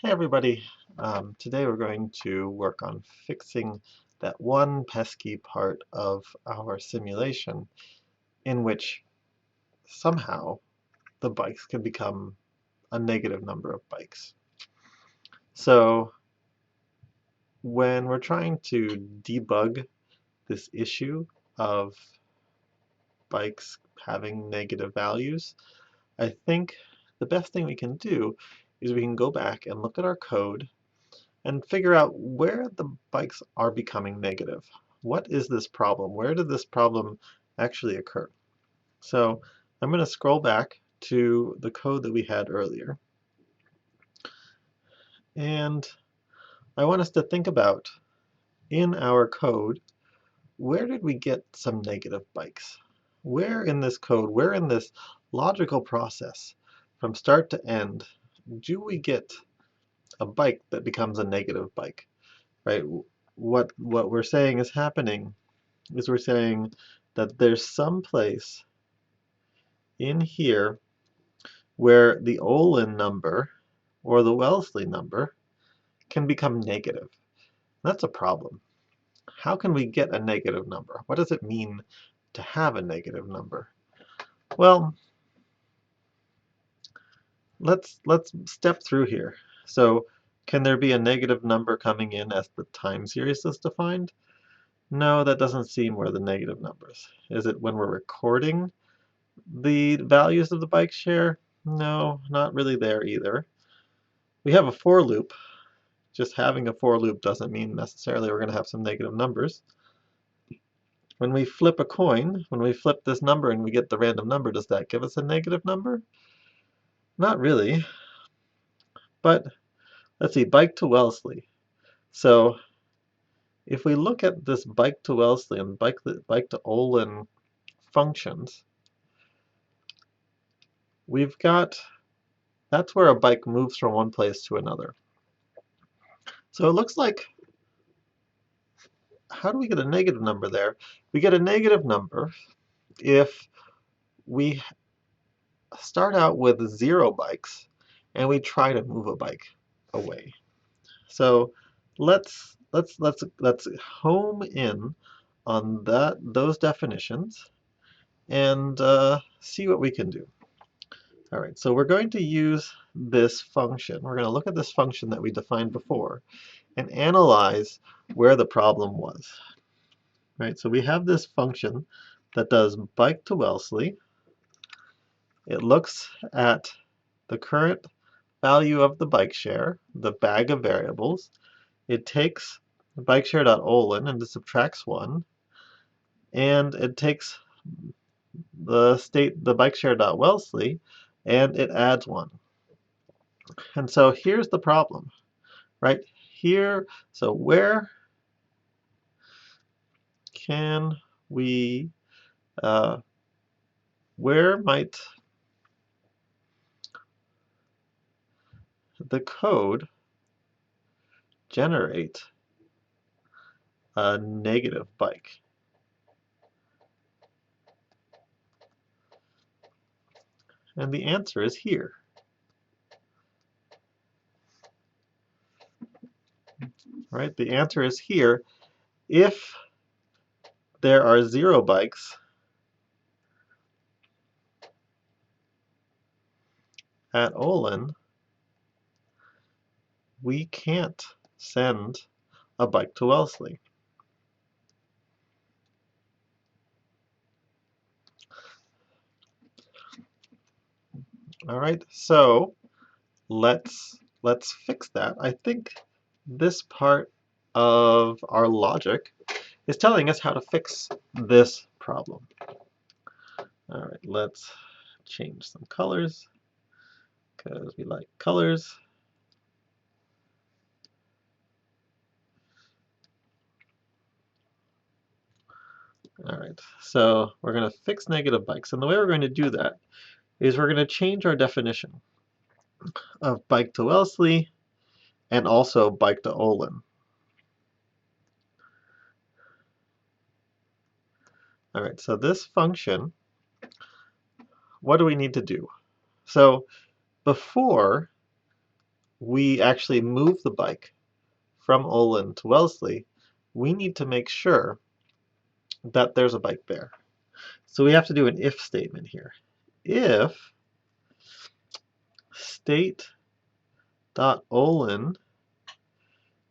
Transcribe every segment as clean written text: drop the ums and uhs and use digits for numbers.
Hey everybody, today we're going to work on fixing that one pesky part of our simulation in which somehow the bikes can become a negative number of bikes. So when we're trying to debug this issue of bikes having negative values, I think the best thing we can do is we can go back and look at our code and figure out where the bikes are becoming negative. What is this problem? Where did this problem actually occur? So I'm going to scroll back to the code that we had earlier. And I want us to think about, in our code, where did we get some negative bikes? Where in this code, where in this logical process, from start to end, do we get a bike that becomes a negative bike? Right? What we're saying is happening is we're saying that there's some place in here where the Olin number or the Wellesley number can become negative. That's a problem. How can we get a negative number? What does it mean to have a negative number? Well, let's step through here. So, can there be a negative number coming in as the time series is defined? No, that doesn't seem where the negative numbers. Is it when we're recording the values of the bike share? No, not really there either. We have a for loop. Just having a for loop doesn't mean necessarily we're going to have some negative numbers. When we flip a coin, when we flip this number and we get the random number, does that give us a negative number? Not really. But let's see, bike to Wellesley. So if we look at this bike to Wellesley and bike to Olin functions, we've got, that's where a bike moves from one place to another. So it looks like, how do we get a negative number there? We get a negative number if we start out with 0 bikes and we try to move a bike away. So let's home in on those definitions and see what we can do. All right, so we're going to use this function. We're going to look at this function that we defined before and analyze where the problem was. Right, so we have this function that does bike to Wellesley. It looks at the current value of the bike share, the bag of variables. It takes the bikeshare.olin and it subtracts 1, and it takes the bikeshare.wellesley and it adds 1. And so here's the problem, right? Here, so can we, uh, where might the code generate a negative bike? And the answer is here. Right? The answer is here. If there are 0 bikes at Olin, we can't send a bike to Wellesley. All right, so let's fix that. I think this part of our logic is telling us how to fix this problem. All right, let's change some colors because we like colors. All right, so we're going to fix negative bikes. And the way we're going to do that is we're going to change our definition of bike to Wellesley and also bike to Olin. All right, so this function, what do we need to do? So before we actually move the bike from Olin to Wellesley, we need to make sure that there's a bike there. So we have to do an if statement here. If state.olin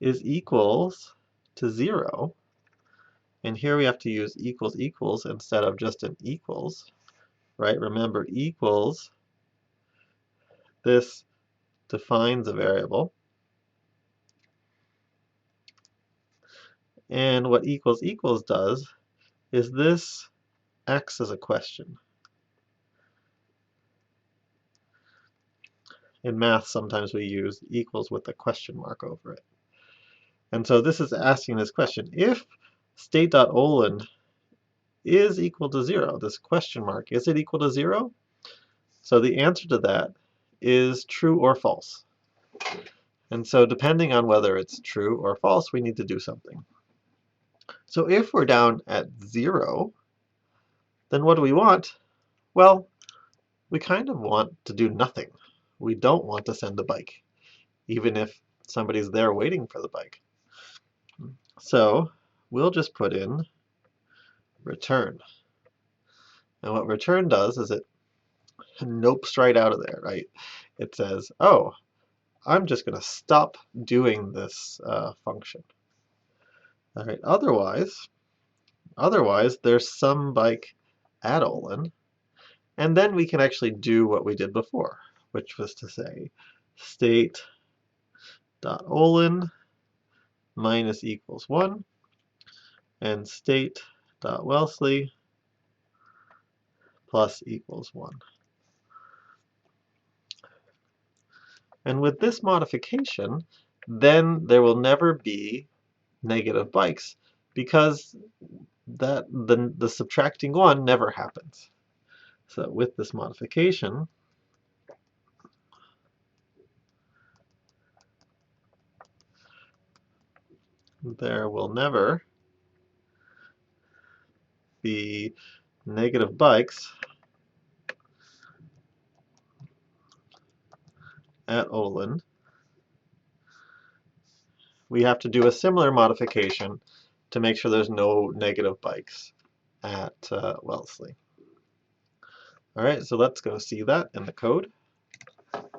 is equals to 0, and here we have to use equals equals instead of just an equals, right? Remember, equals, this defines a variable. And what equals equals does is this acts as a question. In math, sometimes we use equals with a question mark over it. And so this is asking this question. If state.olin is equal to 0, this question mark, is it equal to 0? So the answer to that is true or false. And so depending on whether it's true or false, we need to do something. So if we're down at 0, then what do we want? Well, we kind of want to do nothing. We don't want to send a bike, even if somebody's there waiting for the bike. So we'll just put in return. And what return does is it nopes right out of there, right? It says, oh, I'm just going to stop doing this function. All right. Otherwise, there's some bike at Olin, and then we can actually do what we did before, which was to say state.olin minus equals 1 and state.wellesley plus equals 1. And with this modification, then there will never be negative bikes because the subtracting 1 never happens. So with this modification, there will never be negative bikes at Olin. We have to do a similar modification to make sure there's no negative bikes at Wellesley. All right, so let's go see that in the code. All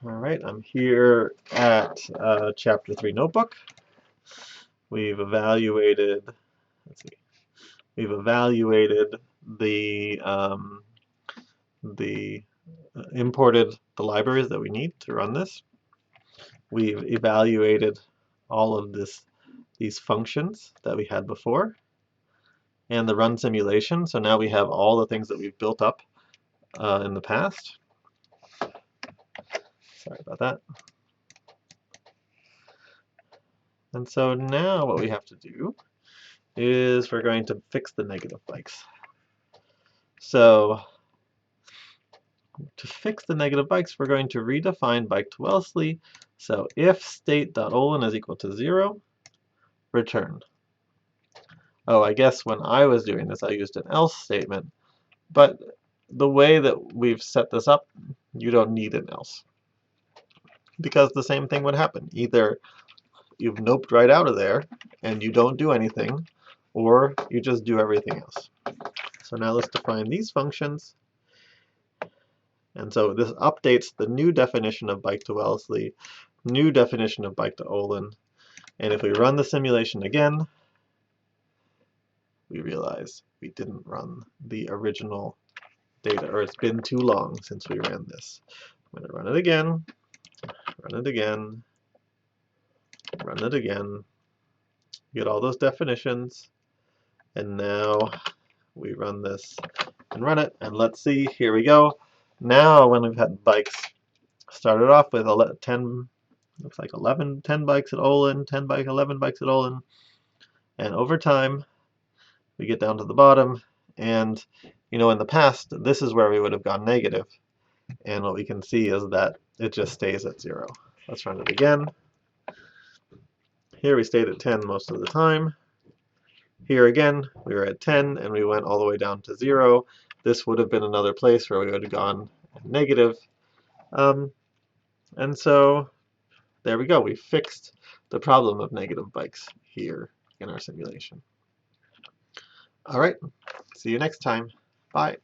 right, I'm here at Chapter 3 notebook. We've evaluated, the imported the libraries that we need to run this. We've evaluated all of these functions that we had before and the run simulation. So now we have all the things that we've built up in the past. Sorry about that. And so now what we have to do is we're going to fix the negative bikes. So to fix the negative bikes, we're going to redefine bike to Wellesley. So if state.olin is equal to 0, return. Oh, I guess when I was doing this, I used an else statement. But the way that we've set this up, you don't need an else. Because the same thing would happen. Either you've noped right out of there and you don't do anything, or you just do everything else. So now let's define these functions. And so this updates the new definition of bike to Wellesley, new definition of bike to Olin. And if we run the simulation again, we realize we didn't run the original data, or it's been too long since we ran this. I'm going to run it again, run it again, run it again, get all those definitions, and now we run this and run it, and let's see, here we go. Now when we've had bikes, started off with 10, looks like 10 bikes at Olin, 11 bikes at Olin, and over time we get down to the bottom, and you know, in the past this is where we would have gone negative, and what we can see is that it just stays at 0. Let's run it again. Here we stayed at 10 most of the time. Here again we were at 10 and we went all the way down to 0. This would have been another place where we would have gone negative. And so there we go. We fixed the problem of negative bikes here in our simulation. All right, see you next time. Bye.